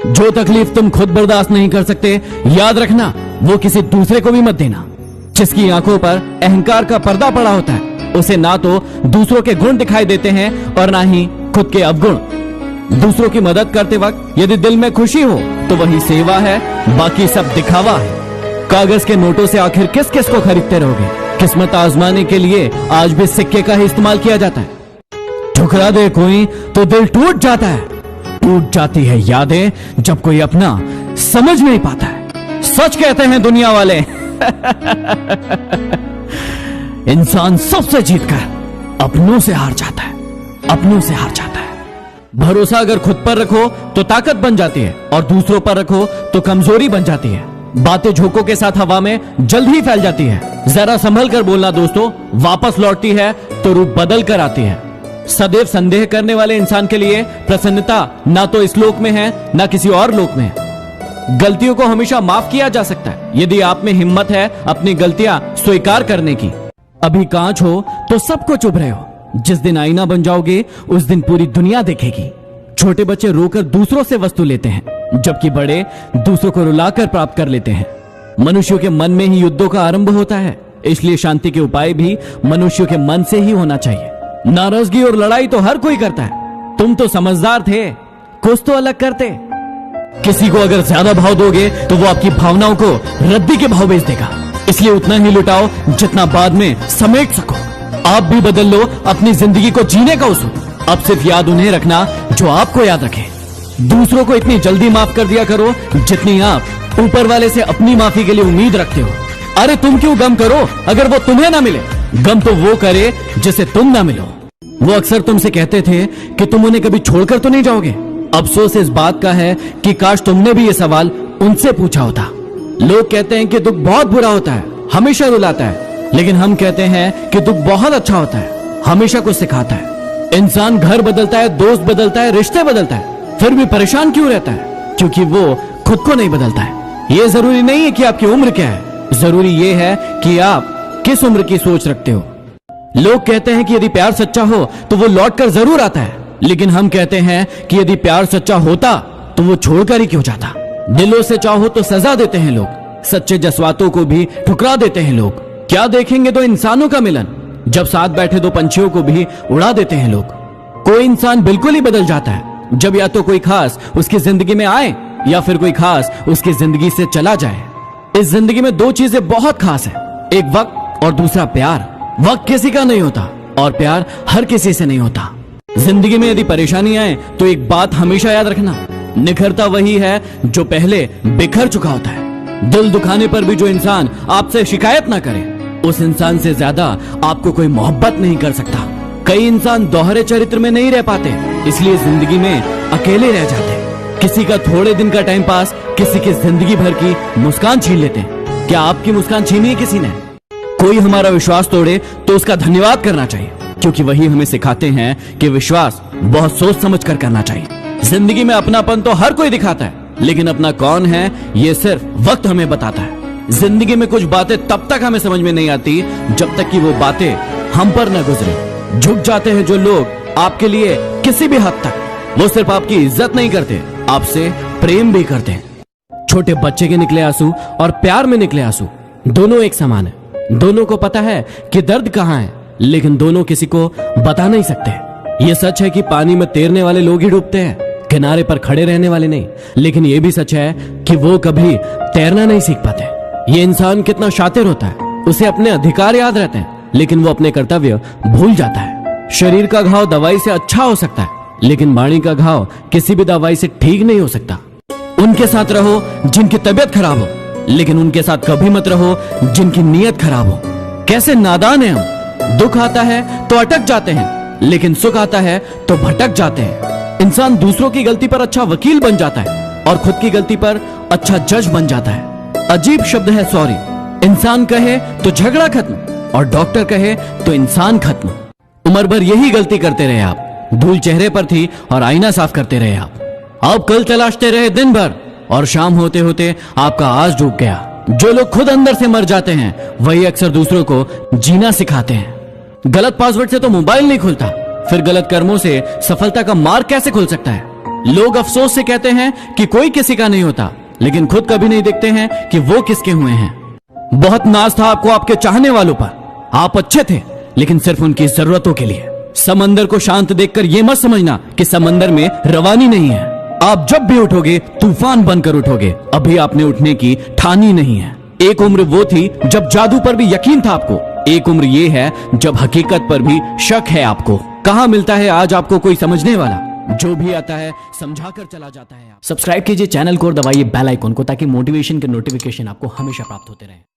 जो तकलीफ तुम खुद बर्दाश्त नहीं कर सकते, याद रखना वो किसी दूसरे को भी मत देना। जिसकी आंखों पर अहंकार का पर्दा पड़ा होता है, उसे ना तो दूसरों के गुण दिखाई देते हैं और ना ही खुद के अवगुण। दूसरों की मदद करते वक्त यदि दिल में खुशी हो तो वही सेवा है, बाकी सब दिखावा है। कागज के नोटों से आखिर किस किस को खरीदते रहोगे? किस्मत आजमाने के लिए आज भी सिक्के का ही इस्तेमाल किया जाता है। ठुकरा दे कोई तो दिल टूट जाता है। टूट जाती है यादें जब कोई अपना समझ नहीं पाता है। सच कहते हैं दुनिया वाले इंसान सबसे जीतकर अपनों से हार जाता है, अपनों से हार जाता है। भरोसा अगर खुद पर रखो तो ताकत बन जाती है और दूसरों पर रखो तो कमजोरी बन जाती है। बातें झोंकों के साथ हवा में जल्द ही फैल जाती है। जरा संभल कर बोलना दोस्तों, वापस लौटती है तो रूप बदल कर आती है। सदैव संदेह करने वाले इंसान के लिए प्रसन्नता ना तो इस लोक में है ना किसी और लोक में है। गलतियों को हमेशा माफ किया जा सकता है यदि आप में हिम्मत है अपनी गलतियां स्वीकार करने की। अभी कांच हो तो सबको चुभ रहे हो, जिस दिन आईना बन जाओगे उस दिन पूरी दुनिया देखेगी। छोटे बच्चे रोकर दूसरों से वस्तु लेते हैं, जबकि बड़े दूसरों को रुलाकर प्राप्त कर लेते हैं। मनुष्यों के मन में ही युद्धों का आरंभ होता है, इसलिए शांति के उपाय भी मनुष्यों के मन से ही होना चाहिए। नाराजगी और लड़ाई तो हर कोई करता है, तुम तो समझदार थे, कुछ तो अलग करते। किसी को अगर ज्यादा भाव दोगे तो वो आपकी भावनाओं को रद्दी के भाव बेच देगा, इसलिए उतना ही लुटाओ जितना बाद में समेट सको। आप भी बदल लो अपनी जिंदगी को जीने का उसूल। अब सिर्फ याद उन्हें रखना जो आपको याद रखे। दूसरों को इतनी जल्दी माफ कर दिया करो जितनी आप ऊपर वाले से अपनी माफी के लिए उम्मीद रखते हो। अरे तुम क्यों गम करो अगर वो तुम्हें ना मिले, गम तो वो करे जिसे तुम ना मिलो। वो अक्सर तुमसे कहते थे कि तुम उन्हें कभी छोड़कर तो नहीं जाओगे। अफसोस इस बात का है कि काश तुमने भी ये सवाल उनसे पूछा होता। लोग कहते हैं कि दुख बहुत बुरा होता है, हमेशा रुलाता है, लेकिन हम कहते हैं कि दुख बहुत अच्छा होता है, हमेशा कुछ सिखाता है। इंसान घर बदलता है, दोस्त बदलता है, रिश्ते बदलता है, फिर भी परेशान क्यों रहता है? क्योंकि वो खुद को नहीं बदलता है। ये जरूरी नहीं है कि आपकी उम्र क्या है, जरूरी ये है कि आप किस उम्र की सोच रखते हो। लोग कहते हैं कि यदि प्यार सच्चा हो तो वो लौट कर जरूर आता है, लेकिन हम कहते हैं कि यदि प्यार सच्चा होता तो वो छोड़कर ही क्यों जाता। दिलों से चाहो तो सजा देते हैं लोग, सच्चे जज्बातों को भी ठुकरा देते हैं लोग। क्या देखेंगे दो इंसानों का मिलन, जब साथ बैठे दो पंछियों को भी उड़ा देते हैं लोग। कोई इंसान बिल्कुल ही बदल जाता है जब या तो कोई खास उसकी जिंदगी में आए या फिर कोई खास उसकी जिंदगी से चला जाए। इस जिंदगी में दो चीजें बहुत खास है, एक वक्त और दूसरा प्यार। वक्त किसी का नहीं होता और प्यार हर किसी से नहीं होता। जिंदगी में यदि परेशानी आए तो एक बात हमेशा याद रखना, निखरता वही है जो पहले बिखर चुका होता है। दिल दुखाने पर भी जो इंसान आपसे शिकायत ना करे, उस इंसान से ज्यादा आपको कोई मोहब्बत नहीं कर सकता। कई इंसान दोहरे चरित्र में नहीं रह पाते, इसलिए जिंदगी में अकेले रह जाते। किसी का थोड़े दिन का टाइम पास किसी की जिंदगी भर की मुस्कान छीन लेते हैं। क्या आपकी मुस्कान छीनी है किसी ने? कोई हमारा विश्वास तोड़े तो उसका धन्यवाद करना चाहिए, क्योंकि वही हमें सिखाते हैं कि विश्वास बहुत सोच समझ कर करना चाहिए। जिंदगी में अपनापन तो हर कोई दिखाता है, लेकिन अपना कौन है ये सिर्फ वक्त हमें बताता है। जिंदगी में कुछ बातें तब तक हमें समझ में नहीं आती जब तक कि वो बातें हम पर न गुजरे। झुक जाते हैं जो लोग आपके लिए किसी भी हद तक, वो सिर्फ आपकी इज्जत नहीं करते, आपसे प्रेम भी करते हैं। छोटे बच्चे के निकले आंसू और प्यार में निकले आंसू दोनों एक समान है। दोनों को पता है कि दर्द कहाँ है, लेकिन दोनों किसी को बता नहीं सकते। ये सच है कि पानी में तैरने वाले लोग ही डूबते हैं, किनारे पर खड़े रहने वाले नहीं। लेकिन ये भी सच है कि वो कभी तैरना नहीं सीख पाते। ये इंसान कितना शातिर होता है, उसे अपने अधिकार याद रहते हैं, लेकिन वो अपने कर्तव्य भूल जाता है। शरीर का घाव दवाई से अच्छा हो सकता है, लेकिन वाणी का घाव किसी भी दवाई से ठीक नहीं हो सकता। उनके साथ रहो जिनकी तबीयत खराब हो, लेकिन उनके साथ कभी मत रहो जिनकी नीयत खराब हो। कैसे नादान है हम, दुख आता है तो अटक जाते हैं, लेकिन सुख आता है तो भटक जाते हैं। इंसान दूसरों की गलती पर अच्छा वकील बन जाता है और खुद की गलती पर अच्छा जज बन जाता है। अजीब शब्द है सॉरी। इंसान कहे तो झगड़ा खत्म और डॉक्टर कहे तो इंसान खत्म। उम्र भर यही गलती करते रहे आप, धूल चेहरे पर थी और आईना साफ करते रहे आप कल तलाशते रहे दिन भर और शाम होते होते आपका आज डूब गया। जो लोग खुद अंदर से मर जाते हैं वही अक्सर दूसरों को जीना सिखाते हैं। गलत पासवर्ड से तो मोबाइल नहीं खुलता, फिर गलत कर्मों से सफलता का मार्ग कैसे खुल सकता है? लोग अफसोस से कहते हैं कि कोई किसी का नहीं होता, लेकिन खुद कभी नहीं देखते हैं कि वो किसके हुए हैं। बहुत नाज था आपको आपके चाहने वालों पर। आप अच्छे थे, लेकिन सिर्फ उनकी जरूरतों के लिए। समंदर को शांत देखकर यह मत समझना कि समंदर में रवानी नहीं है। आप जब भी उठोगे तूफान बनकर उठोगे। अभी आपने उठने की ठानी नहीं है। एक उम्र वो थी जब जादू पर भी यकीन था आपको। एक उम्र ये है जब हकीकत पर भी शक है आपको। कहां मिलता है आज आपको कोई समझने वाला? जो भी आता है समझाकर चला जाता है। सब्सक्राइब कीजिए चैनल को और दबाइए बेल आइकन को, ताकि मोटिवेशन के नोटिफिकेशन आपको हमेशा प्राप्त होते रहे।